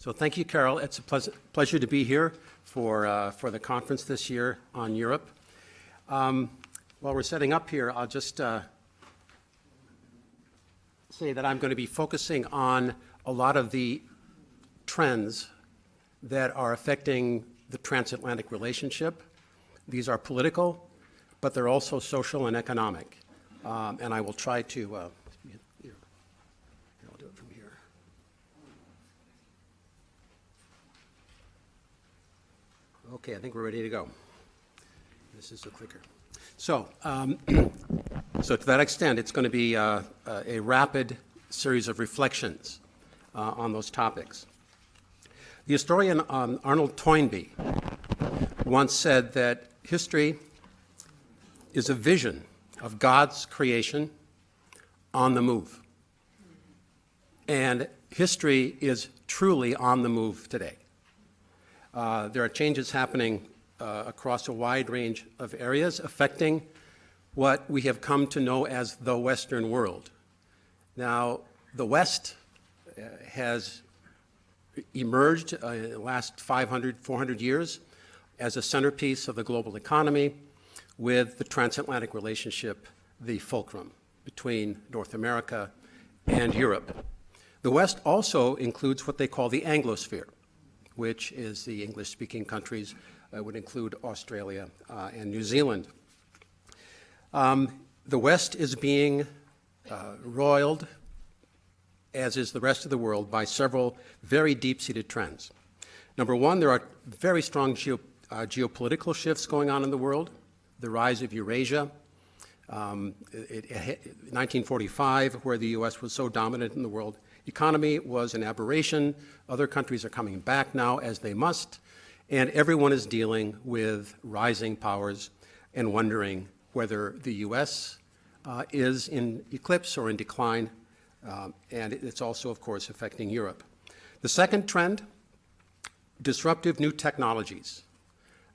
So thank you, Carol. It's a pleasure to be here for the conference this year on Europe. While we're setting up here, I'll just say that I'm going to be focusing on a lot of the trends that are affecting the transatlantic relationship. These are political, but they're also social and economic. And I will try to, I'll do it from here. Okay, I think we're ready to go. This is the clicker. So, so to that extent, it's going to be a rapid series of reflections on those topics. The historian Arnold Toynbee once said that history is a vision of God's creation on the move. And history is truly on the move today. There are changes happening across a wide range of areas affecting what we have come to know as the Western world. Now, the West has emerged in the last 500, 400 years as a centerpiece of the global economy with the transatlantic relationship, the fulcrum between North America and Europe. The West also includes what they call the Anglosphere, which is the English-speaking countries, would include Australia and New Zealand. The West is being roiled, as is the rest of the world, by several very deep-seated trends. Number one, there are very strong geopolitical shifts going on in the world. The rise of Eurasia, 1945, where the U.S. was so dominant in the world economy, was an aberration. Other countries are coming back now, as they must, and everyone is dealing with rising powers and wondering whether the U.S. Is in eclipse or in decline, and it's also, of course, affecting Europe. The second trend, disruptive new technologies,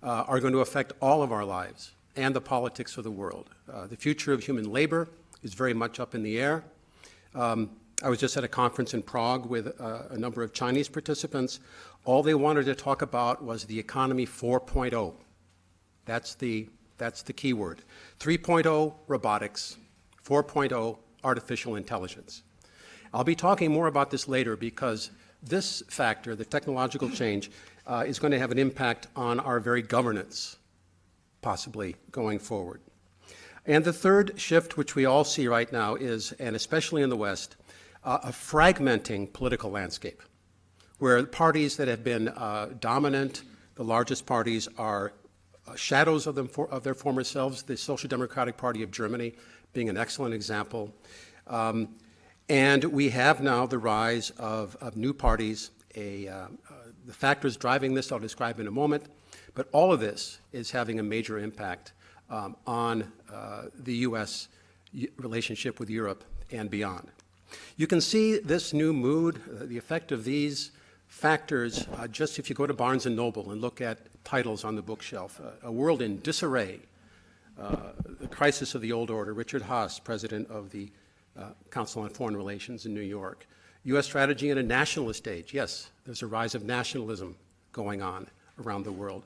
are going to affect all of our lives and the politics of the world. The future of human labor is very much up in the air. I was just at a conference in Prague with a number of Chinese participants. All they wanted to talk about was the economy 4.0. That's the key word. 3.0, robotics. 4.0, artificial intelligence. I'll be talking more about this later because this factor, the technological change, is going to have an impact on our very governance, possibly going forward. And the third shift, which we all see right now, is, and especially in the West, a fragmenting political landscape, where parties that have been dominant, the largest parties, are shadows of their former selves, the Social Democratic Party of Germany being an excellent example. And we have now the rise of new parties. The factors driving this I'll describe in a moment, but all of this is having a major impact on the U.S. relationship with Europe and beyond. You can see this new mood, the effect of these factors, just if you go to Barnes & Noble and look at titles on the bookshelf. A World in Disarray, The Crisis of the Old Order, Richard Haas, president of the Council on Foreign Relations in New York. U.S. strategy in a nationalist age. Yes, there's a rise of nationalism going on around the world.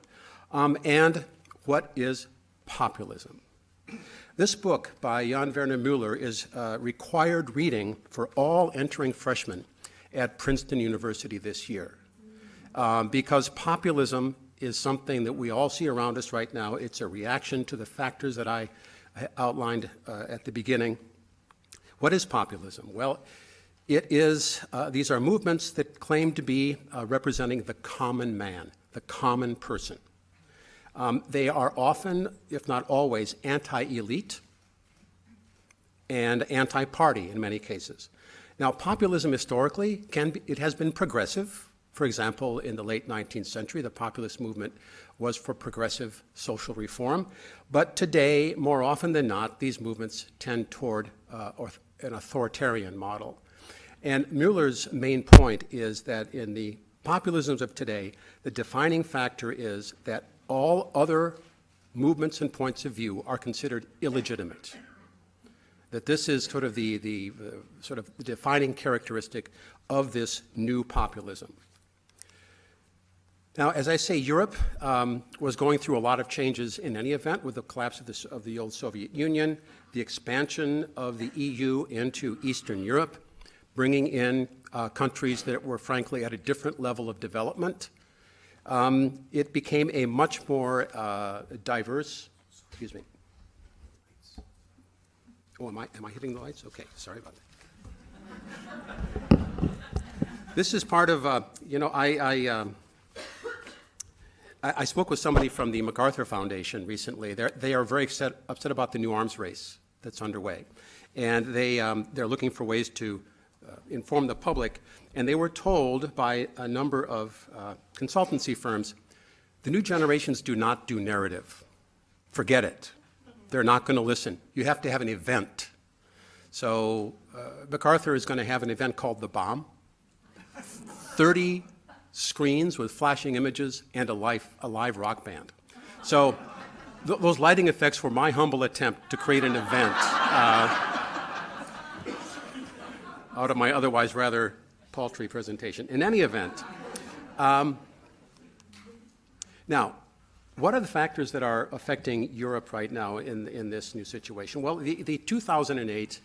And what is populism? This book by Jan Werner Müller is required reading for all entering freshmen at Princeton University this year. Because populism is something that we all see around us right now. It's a reaction to the factors that I outlined at the beginning. What is populism? Well, it is, these are movements that claim to be representing the common man, the common person. They are often, if not always, anti-elite and anti-party in many cases. Now, populism historically it has been progressive. For example, in the late 19th century, the populist movement was for progressive social reform. But today, more often than not, these movements tend toward an authoritarian model. And Müller's main point is that in the populisms of today, the defining factor is that all other movements and points of view are considered illegitimate. That this is sort of the defining characteristic of this new populism. Now, as I say, Europe was going through a lot of changes in any event with the collapse of the old Soviet Union, the expansion of the EU into Eastern Europe, bringing in countries that were frankly at a different level of development. It became a much more diverse, excuse me. Oh, am I hitting the lights? Okay, sorry about that. This is part of, I spoke with somebody from the MacArthur Foundation recently. They are very upset about the new arms race that's underway. And they're looking for ways to inform the public. And they were told by a number of consultancy firms, the new generations do not do narrative. Forget it. They're not going to listen. You have to have an event. So MacArthur is going to have an event called The Bomb. 30 screens with flashing images and a live rock band. So those lighting effects were my humble attempt to create an event out of my otherwise rather paltry presentation. In any event, now, what are the factors that are affecting Europe right now in this new situation? Well, the 2008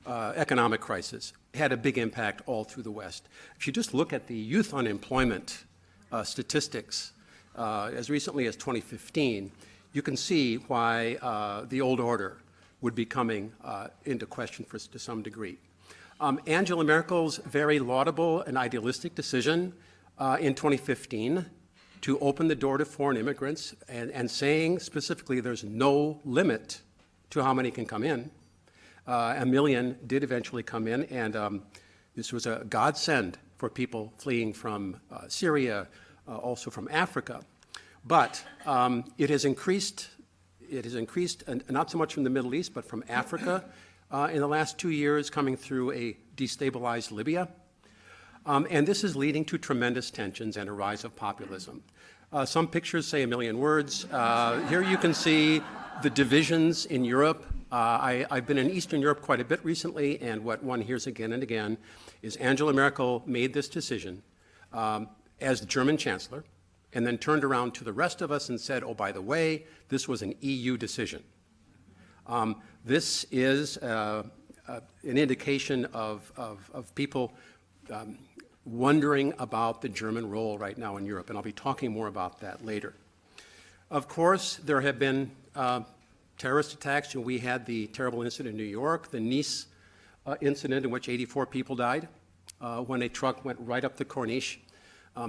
economic crisis had a big impact all through the West. If you just look at the youth unemployment statistics as recently as 2015, you can see why the old order would be coming into question to some degree. Angela Merkel's very laudable and idealistic decision in 2015 to open the door to foreign immigrants and saying specifically there's no limit to how many can come in. 1 million did eventually come in, and this was a godsend for people fleeing from Syria, also from Africa. But it has increased, and not so much from the Middle East, but from Africa in the last 2 years, coming through a destabilized Libya. And this is leading to tremendous tensions and a rise of populism. Some pictures say 1 million words. Here you can see the divisions in Europe. I've been in Eastern Europe quite a bit recently, and what one hears again and again is Angela Merkel made this decision as the German chancellor, and then turned around to the rest of us and said, oh, by the way, this was an EU decision. This is an indication of people wondering about the German role right now in Europe, and I'll be talking more about that later. Of course, there have been terrorist attacks. We had the terrible incident in New York, the Nice incident in which 84 people died when a truck went right up the Corniche.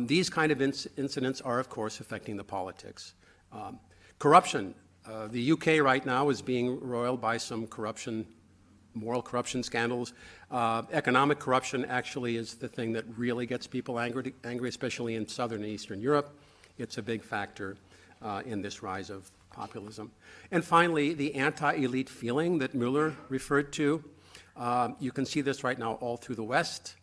These kind of incidents are, of course, affecting the politics. Corruption. The UK right now is being roiled by some corruption, moral corruption scandals. Economic corruption actually is the thing that really gets people angry, especially in Southern and Eastern Europe. It's a big factor in this rise of populism. And finally, the anti-elite feeling that Mueller referred to. You can see this right now all through the West.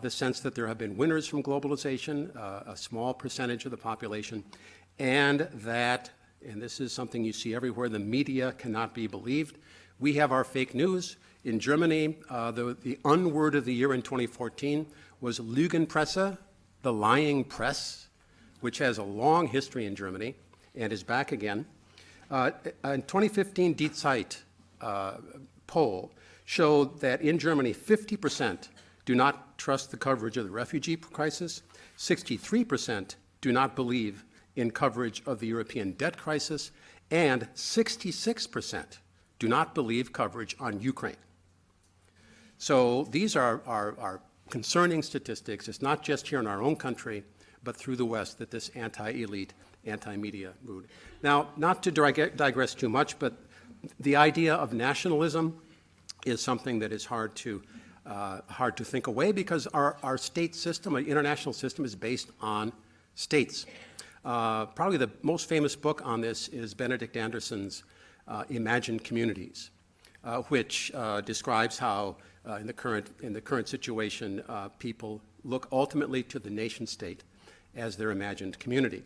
The sense that there have been winners from globalization, a small percentage of the population, and that, and this is something you see everywhere, the media cannot be believed. We have our fake news. In Germany, the unword of the year in 2014 was Lügenpresse, the lying press, which has a long history in Germany and is back again. In 2015, Die Zeit poll showed that in Germany, 50% do not trust the coverage of the refugee crisis, 63% do not believe in coverage of the European debt crisis, and 66% do not believe coverage on Ukraine. So these are concerning statistics. It's not just here in our own country, but through the West that this anti-elite, anti-media mood. Now, not to digress too much, but the idea of nationalism is something that is hard to think away because our state system, our international system, is based on states. Probably the most famous book on this is Benedict Anderson's Imagined Communities, which describes how in the current situation people look ultimately to the nation state as their imagined community.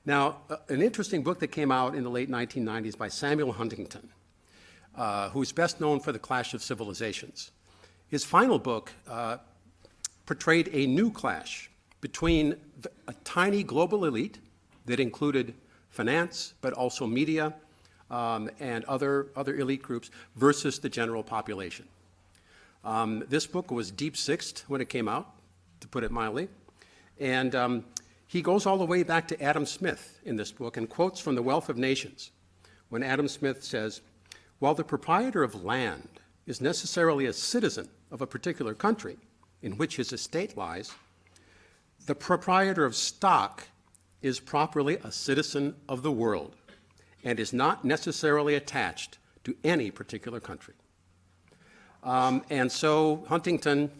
Now, an interesting book that came out in the late 1990s by Samuel Huntington, who's best known for The Clash of Civilizations. His final book portrayed a new clash between a tiny global elite that included finance, but also media and other elite groups, versus the general population. This book was deep-sixed when it came out, to put it mildly. And he goes all the way back to Adam Smith in this book and quotes from The Wealth of Nations, when Adam Smith says, "While the proprietor of land is necessarily a citizen of a particular country in which his estate lies, the proprietor of stock is properly a citizen of the world and is not necessarily attached to any particular country." And so Huntington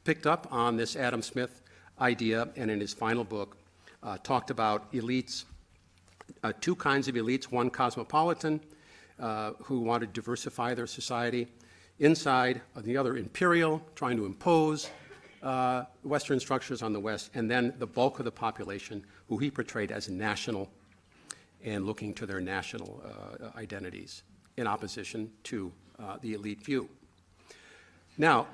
picked up on this Adam Smith idea, and in his final book talked about elites, two kinds of elites: one cosmopolitan, who wanted to diversify their society inside, the other imperial, trying to impose Western structures on the West, and then the bulk of the population, who he portrayed as national and looking to their national identities in opposition to the elite view. Now,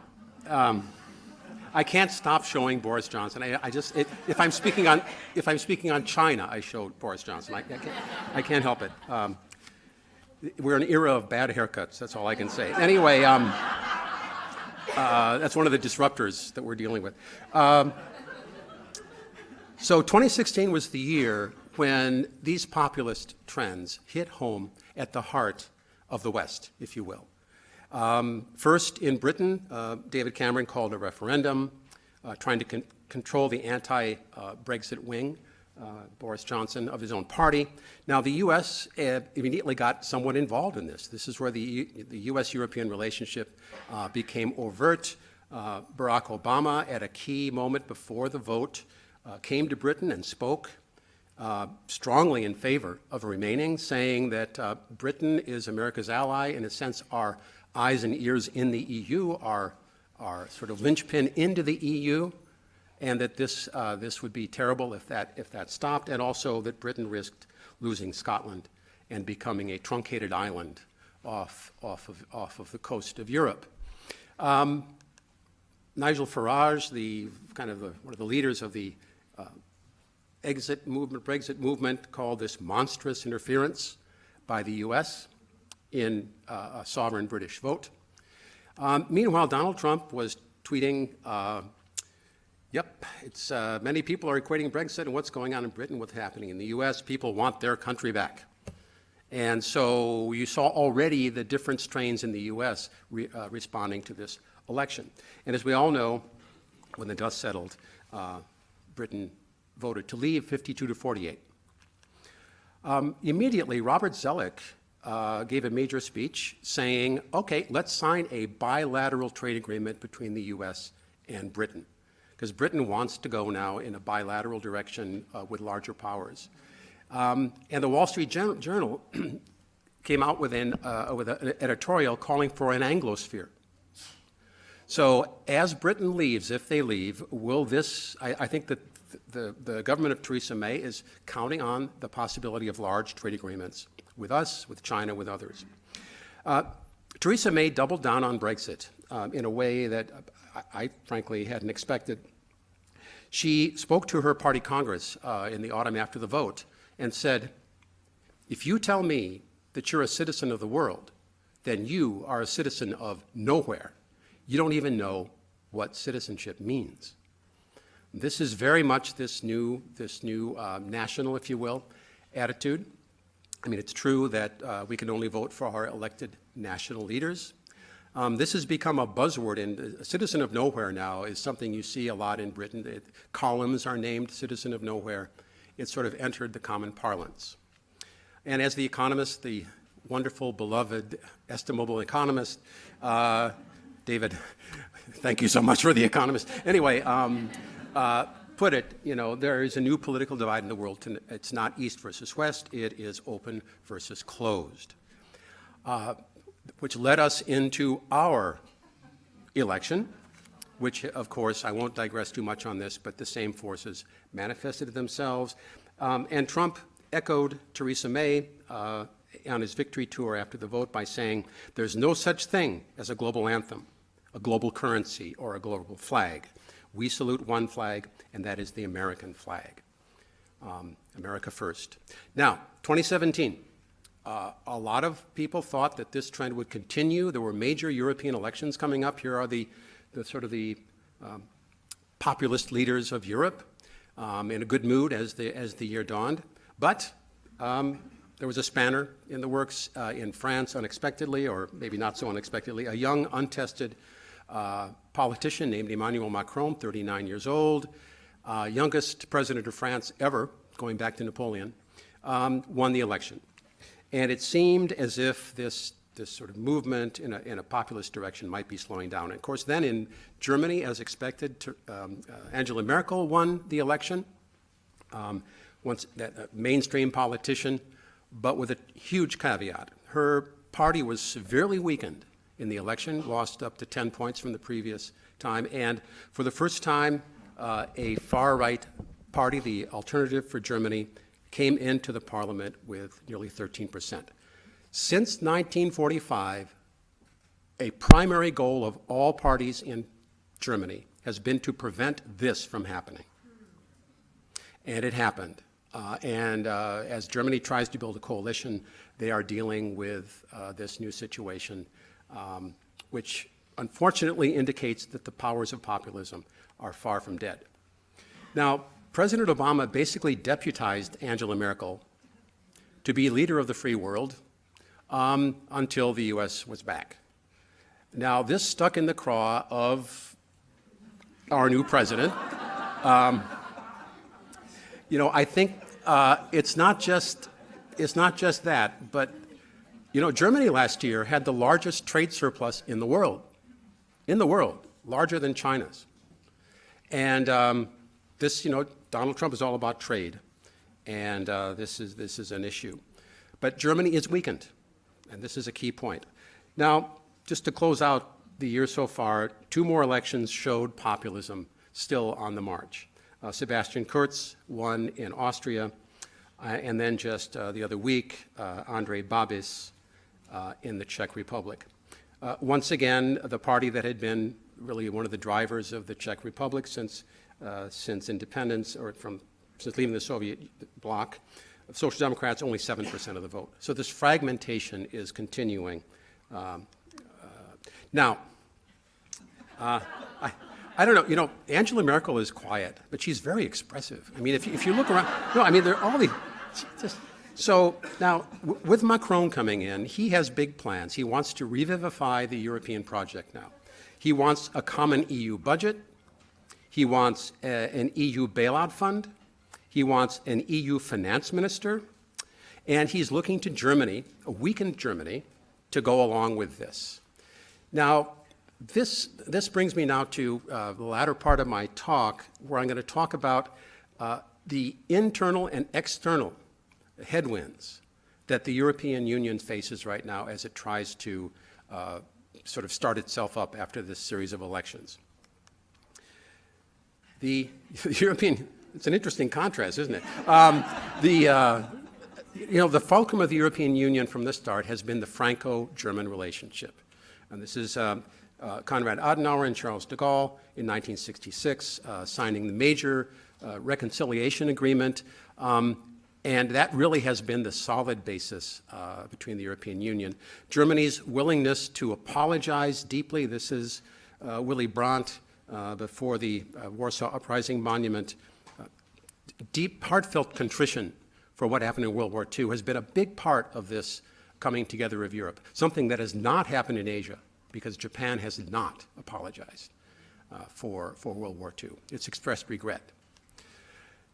I can't stop showing Boris Johnson. If I'm speaking on China, I show Boris Johnson. I can't help it. We're in an era of bad haircuts. That's all I can say. Anyway, that's one of the disruptors that we're dealing with. So 2016 was the year when these populist trends hit home at the heart of the West, if you will. First, in Britain, David Cameron called a referendum trying to control the anti-Brexit wing, Boris Johnson, of his own party. Now, the U.S. Immediately got somewhat involved in this. This is where the U.S. European relationship became overt. Barack Obama, at a key moment before the vote, came to Britain and spoke strongly in favor of remaining, saying that Britain is America's ally. In a sense, our eyes and ears in the EU are sort of linchpin into the EU, and that this would be terrible if that stopped, and also that Britain risked losing Scotland and becoming a truncated island off of the coast of Europe. Nigel Farage, one of the leaders of the Brexit movement, called this monstrous interference by the U.S. in a sovereign British vote. Meanwhile, Donald Trump was tweeting, many people are equating Brexit and what's going on in Britain, what's happening in the U.S. People want their country back. And so you saw already the different strains in the U.S. responding to this election. And as we all know, when the dust settled, Britain voted to leave 52-48. Immediately, Robert Zoellick gave a major speech saying, okay, let's sign a bilateral trade agreement between the U.S. and Britain, because Britain wants to go now in a bilateral direction with larger powers. And the Wall Street Journal came out with an editorial calling for an Anglosphere. So as Britain leaves, if they leave, will this, I think that the government of Theresa May is counting on the possibility of large trade agreements with us, with China, with others. Theresa May doubled down on Brexit in a way that I frankly hadn't expected. She spoke to her party Congress in the autumn after the vote and said, if you tell me that you're a citizen of the world, then you are a citizen of nowhere. You don't even know what citizenship means. This is very much this new national, if you will, attitude. I mean, it's true that we can only vote for our elected national leaders. This has become a buzzword, and a citizen of nowhere now is something you see a lot in Britain. Columns are named citizen of nowhere. It's sort of entered the common parlance. And as the Economist, the wonderful, beloved, estimable Economist, David, thank you so much for the Economist. Anyway, put it, there is a new political divide in the world. It's not East versus West. It is open versus closed, which led us into our election, which, of course, I won't digress too much on this, but the same forces manifested themselves. And Trump echoed Theresa May on his victory tour after the vote by saying, there's no such thing as a global anthem, a global currency, or a global flag. We salute one flag, and that is the American flag. America first. Now, 2017. A lot of people thought that this trend would continue. There were major European elections coming up. Here are the populist leaders of Europe in a good mood as the year dawned. But there was a spanner in the works in France unexpectedly, or maybe not so unexpectedly. A young, untested politician named Emmanuel Macron, 39 years old, youngest president of France ever, going back to Napoleon, won the election. And it seemed as if this sort of movement in a populist direction might be slowing down. And of course, then in Germany, as expected, Angela Merkel won the election, once that mainstream politician, but with a huge caveat. Her party was severely weakened in the election, lost up to 10 points from the previous time, and for the first time, a far-right party, the Alternative for Germany, came into the parliament with nearly 13%. Since 1945, a primary goal of all parties in Germany has been to prevent this from happening. And it happened. As Germany tries to build a coalition, they are dealing with this new situation, which unfortunately indicates that the powers of populism are far from dead. Now, President Obama basically deputized Angela Merkel to be leader of the free world until the U.S. was back. Now, this stuck in the craw of our new president. I think it's not just that, but Germany last year had the largest trade surplus in the world, larger than China's. And this, Donald Trump is all about trade, and this is an issue. But Germany is weakened, and this is a key point. Now, just to close out the year so far, 2 more elections showed populism still on the march. Sebastian Kurz won in Austria, and then just the other week, Andrej Babis in the Czech Republic. Once again, the party that had been really one of the drivers of the Czech Republic since independence, or since leaving the Soviet bloc, Social Democrats only 7% of the vote. So this fragmentation is continuing. Now, I don't know. Angela Merkel is quiet, but she's very expressive. I mean, if you look around, there are all these. So now, with Macron coming in, he has big plans. He wants to revivify the European project now. He wants a common EU budget. He wants an EU bailout fund. He wants an EU finance minister. And he's looking to Germany, a weakened Germany, to go along with this. Now, this brings me now to the latter part of my talk, where I'm going to talk about the internal and external headwinds that the European Union faces right now as it tries to sort of start itself up after this series of elections. The European, it's an interesting contrast, isn't it? The fulcrum of the European Union from the start has been the Franco-German relationship. And this is Konrad Adenauer and Charles de Gaulle in 1966, signing the major reconciliation agreement. And that really has been the solid basis between the European Union. Germany's willingness to apologize deeply. This is Willy Brandt before the Warsaw Uprising Monument. Deep, heartfelt contrition for what happened in World War II has been a big part of this coming together of Europe, something that has not happened in Asia because Japan has not apologized for World War II. It's expressed regret.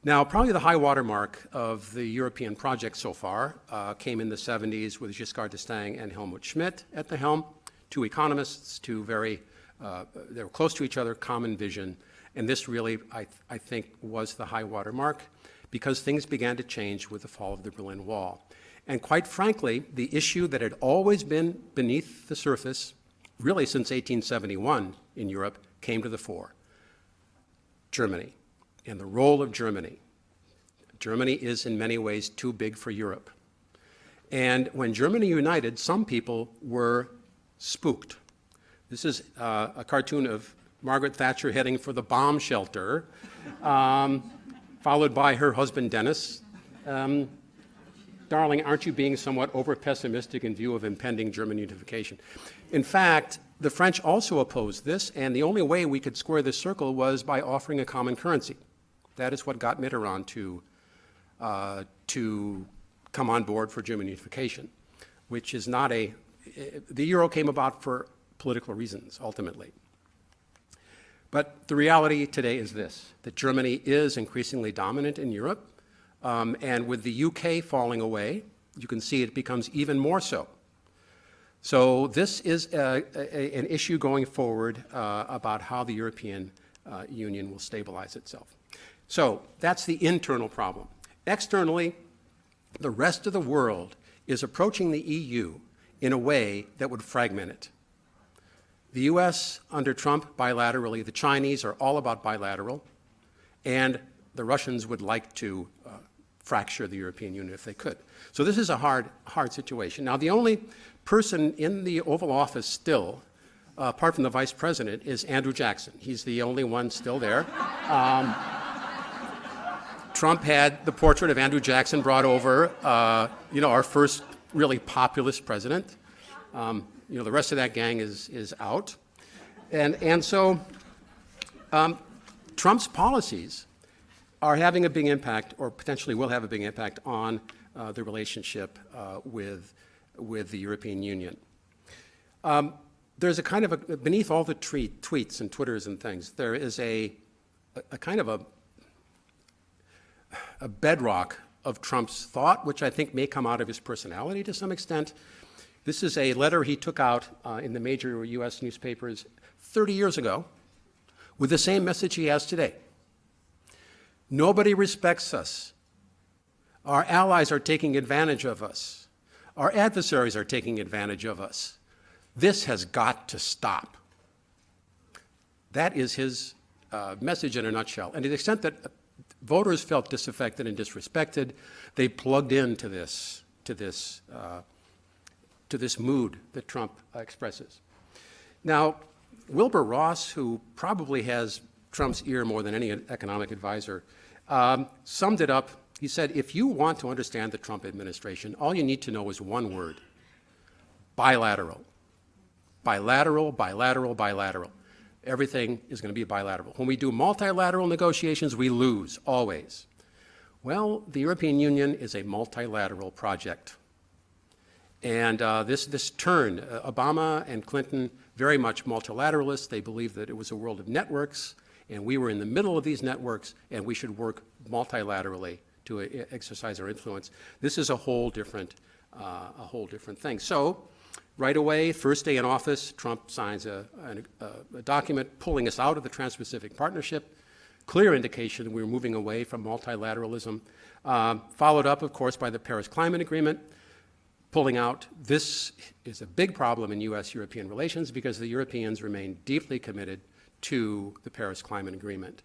Now, probably the high watermark of the European project so far came in the 70s with Giscard d'Estaing and Helmut Schmidt at the helm, 2 economists, they were close to each other, common vision, and this really, I think, was the high watermark because things began to change with the fall of the Berlin Wall. And quite frankly, the issue that had always been beneath the surface, really since 1871 in Europe, came to the fore. Germany. And the role of Germany. Germany is in many ways too big for Europe. And when Germany united, some people were spooked. This is a cartoon of Margaret Thatcher heading for the bomb shelter, followed by her husband Dennis. Darling, aren't you being somewhat over-pessimistic in view of impending German unification? In fact, the French also opposed this, and the only way we could square this circle was by offering a common currency. That is what got Mitterrand to come on board for German unification, which is not the euro came about for political reasons, ultimately. But the reality today is this, that Germany is increasingly dominant in Europe, and with the UK falling away, you can see it becomes even more so. So this is an issue going forward about how the European Union will stabilize itself. So that's the internal problem. Externally, the rest of the world is approaching the EU in a way that would fragment it. The US under Trump bilaterally, the Chinese are all about bilateral, and the Russians would like to fracture the European Union if they could. So this is a hard situation. Now, the only person in the Oval Office still, apart from the Vice President, is Andrew Jackson. He's the only one still there. Trump had the portrait of Andrew Jackson brought over, our first really populist president. The rest of that gang is out. And so Trump's policies are having a big impact, or potentially will have a big impact, on the relationship with the European Union. There's a kind of beneath all the tweets and Twitters and things, there is a kind of a bedrock of Trump's thought, which I think may come out of his personality to some extent. This is a letter he took out in the major U.S. newspapers 30 years ago with the same message he has today. Nobody respects us. Our allies are taking advantage of us. Our adversaries are taking advantage of us. This has got to stop. That is his message in a nutshell. And to the extent that voters felt disaffected and disrespected, they plugged into this mood that Trump expresses. Now, Wilbur Ross, who probably has Trump's ear more than any economic advisor, summed it up. He said, if you want to understand the Trump administration, all you need to know is one word: bilateral. Bilateral, bilateral, bilateral. Everything is going to be bilateral. When we do multilateral negotiations, we lose, always. Well, the European Union is a multilateral project. And this turn, Obama and Clinton, very much multilateralists. They believed that it was a world of networks, and we were in the middle of these networks, and we should work multilaterally to exercise our influence. This is a whole different thing. So, right away, first day in office, Trump signs a document pulling us out of the Trans-Pacific Partnership. Clear indication that we were moving away from multilateralism. Followed up, of course, by the Paris Climate Agreement. Pulling out. This is a big problem in U.S. European relations because the Europeans remain deeply committed to the Paris Climate Agreement.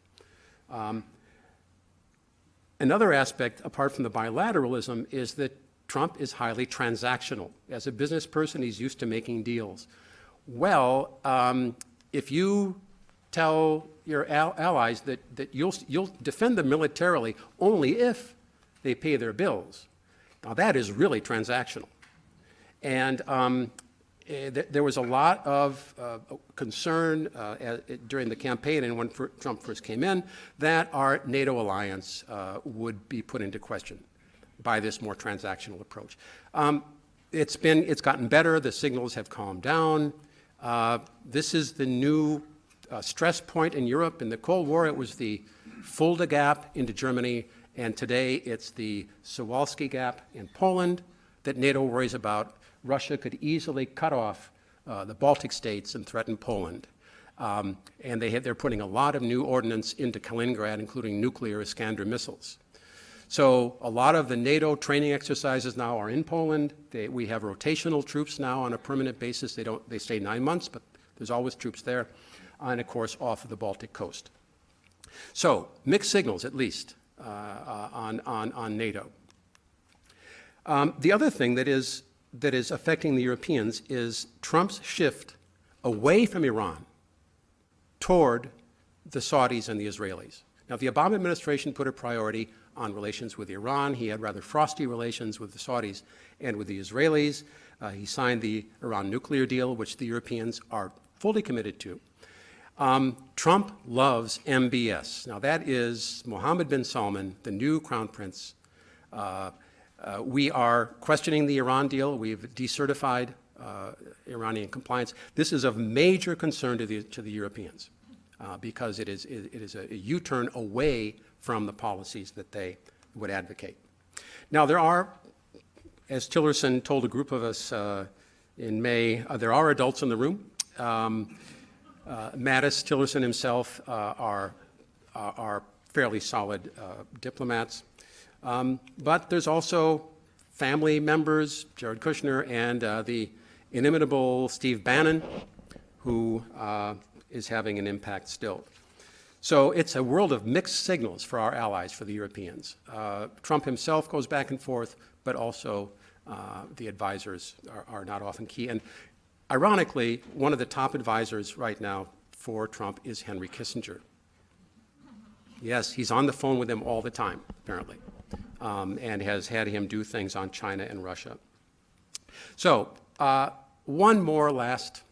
Another aspect, apart from the bilateralism, is that Trump is highly transactional. As a business person, he's used to making deals. Well, if you tell your allies that you'll defend them militarily only if they pay their bills, now that is really transactional. And there was a lot of concern during the campaign and when Trump first came in that our NATO alliance would be put into question by this more transactional approach. It's gotten better. The signals have calmed down. This is the new stress point in Europe. In the Cold War, it was the Fulda Gap into Germany, and today it's the Suwalski Gap in Poland that NATO worries about. Russia could easily cut off the Baltic states and threaten Poland. And they're putting a lot of new ordnance into Kaliningrad, including nuclear Iskander missiles. So a lot of the NATO training exercises now are in Poland. We have rotational troops now on a permanent basis. They stay 9 months, but there's always troops there. And of course, off of the Baltic coast. So mixed signals, at least, on NATO. The other thing that is affecting the Europeans is Trump's shift away from Iran toward the Saudis and the Israelis. Now, the Obama administration put a priority on relations with Iran. He had rather frosty relations with the Saudis and with the Israelis. He signed the Iran nuclear deal, which the Europeans are fully committed to. Trump loves MBS. Now, that is Mohammed bin Salman, the new crown prince. We are questioning the Iran deal. We've decertified Iranian compliance. This is of major concern to the Europeans because it is a U-turn away from the policies that they would advocate. Now, there are, as Tillerson told a group of us in May, there are adults in the room. Mattis, Tillerson himself are fairly solid diplomats. But there's also family members, Jared Kushner, and the inimitable Steve Bannon, who is having an impact still. So it's a world of mixed signals for our allies, for the Europeans. Trump himself goes back and forth, but also the advisors are not often key. And ironically, one of the top advisors right now for Trump is Henry Kissinger. Yes, he's on the phone with him all the time, apparently, and has had him do things on China and Russia. So one more last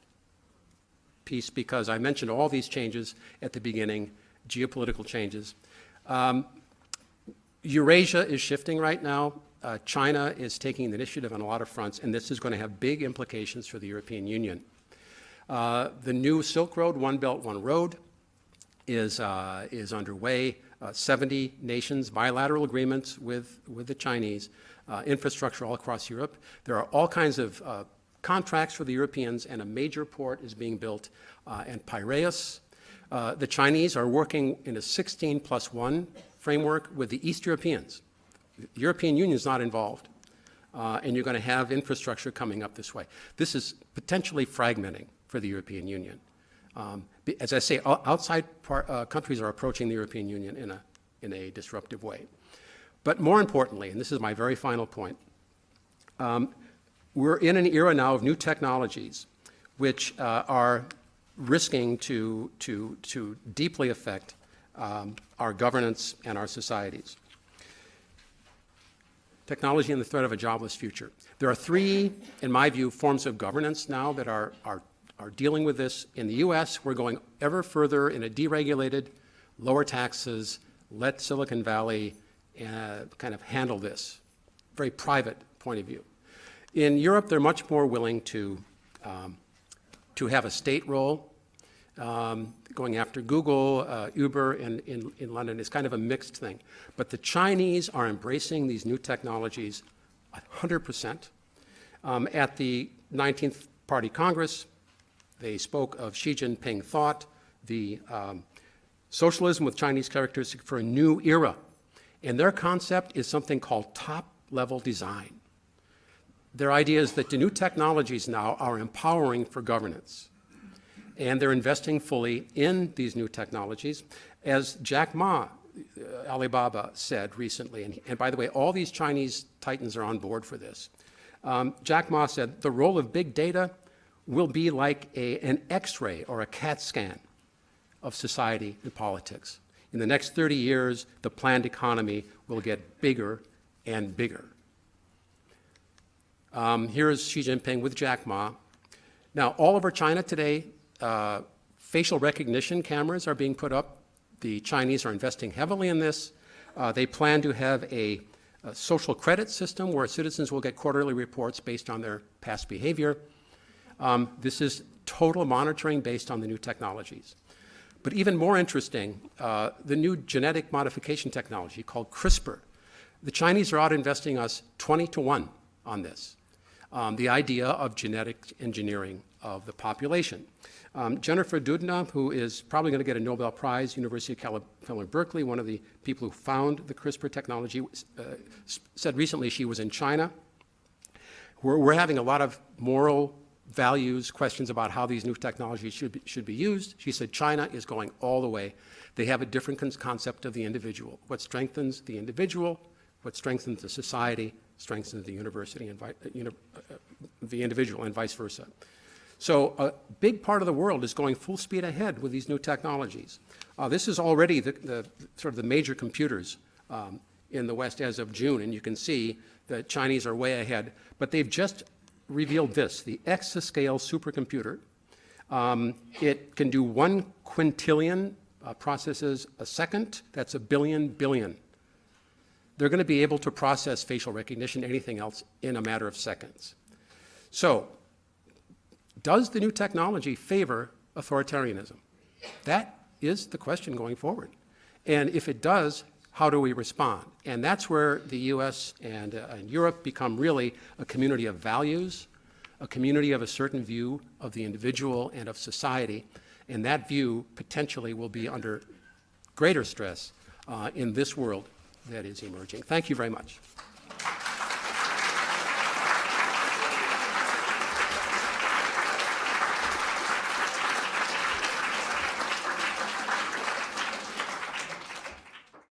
piece, because I mentioned all these changes at the beginning, geopolitical changes. Eurasia is shifting right now. China is taking the initiative on a lot of fronts, and this is going to have big implications for the European Union. The new Silk Road, One Belt, One Road, is underway. 70 nations, bilateral agreements with the Chinese, infrastructure all across Europe. There are all kinds of contracts for the Europeans, and a major port is being built in Piraeus. The Chinese are working in a 16+1 framework with the East Europeans. The European Union is not involved, and you're going to have infrastructure coming up this way. This is potentially fragmenting for the European Union. As I say, outside countries are approaching the European Union in a disruptive way. But more importantly, and this is my very final point, we're in an era now of new technologies which are risking to deeply affect our governance and our societies. Technology and the threat of a jobless future. There are three, in my view, forms of governance now that are dealing with this. In the U.S., we're going ever further in a deregulated, lower taxes, let Silicon Valley kind of handle this, very private point of view. In Europe, they're much more willing to have a state role. Going after Google, Uber in London is kind of a mixed thing. But the Chinese are embracing these new technologies 100%. At the 19th Party Congress, they spoke of Xi Jinping thought, the socialism with Chinese characteristics for a new era. And their concept is something called top-level design. Their idea is that the new technologies now are empowering for governance. And they're investing fully in these new technologies. As Jack Ma, Alibaba, said recently, and by the way, all these Chinese titans are on board for this. Jack Ma said, the role of big data will be like an X-ray or a CAT scan of society and politics. In the next 30 years, the planned economy will get bigger and bigger. Here's Xi Jinping with Jack Ma. Now, all over China today, facial recognition cameras are being put up. The Chinese are investing heavily in this. They plan to have a social credit system where citizens will get quarterly reports based on their past behavior. This is total monitoring based on the new technologies. But even more interesting, the new genetic modification technology called CRISPR. The Chinese are out investing us 20-1 on this. The idea of genetic engineering of the population. Jennifer Doudna, who is probably going to get a Nobel Prize, University of California, Berkeley, one of the people who found the CRISPR technology, said recently she was in China. We're having a lot of moral values, questions about how these new technologies should be used. She said China is going all the way. They have a different concept of the individual. What strengthens the individual, what strengthens the society, strengthens the university and the individual, and vice versa. So a big part of the world is going full speed ahead with these new technologies. This is already the sort of the major computers in the West as of June, and you can see the Chinese are way ahead. But they've just revealed this, the Exascale supercomputer. It can do 1 quintillion processes a second. That's a billion. They're going to be able to process facial recognition, anything else, in a matter of seconds. So, does the new technology favor authoritarianism? That is the question going forward. And if it does, how do we respond? And that's where the U.S. and Europe become really a community of values, a community of a certain view of the individual and of society, and that view potentially will be under greater stress in this world that is emerging. Thank you very much.